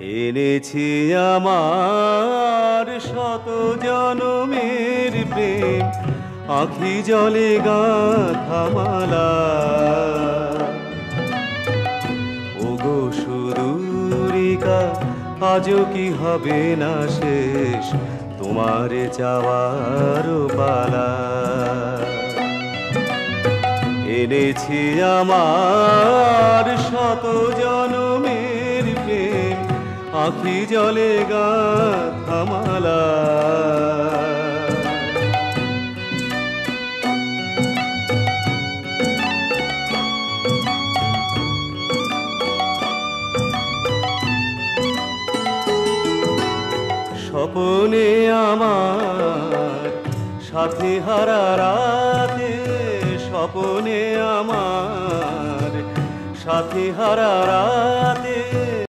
এনেছি আমার শত জনমের প্রেম, আঁখি জলে গাঁথা মালা। ওগো সুদূরিকা, আজও কি হবে না শেষ তোমার চাওয়ার পালা। এনেছি আমার শত জনমের প্রেম, আঁখি জলে গাঁথা মালা। স্বপনে আমার সাথী হারা রাতে, স্বপনে আমার সাথী হারা রাতে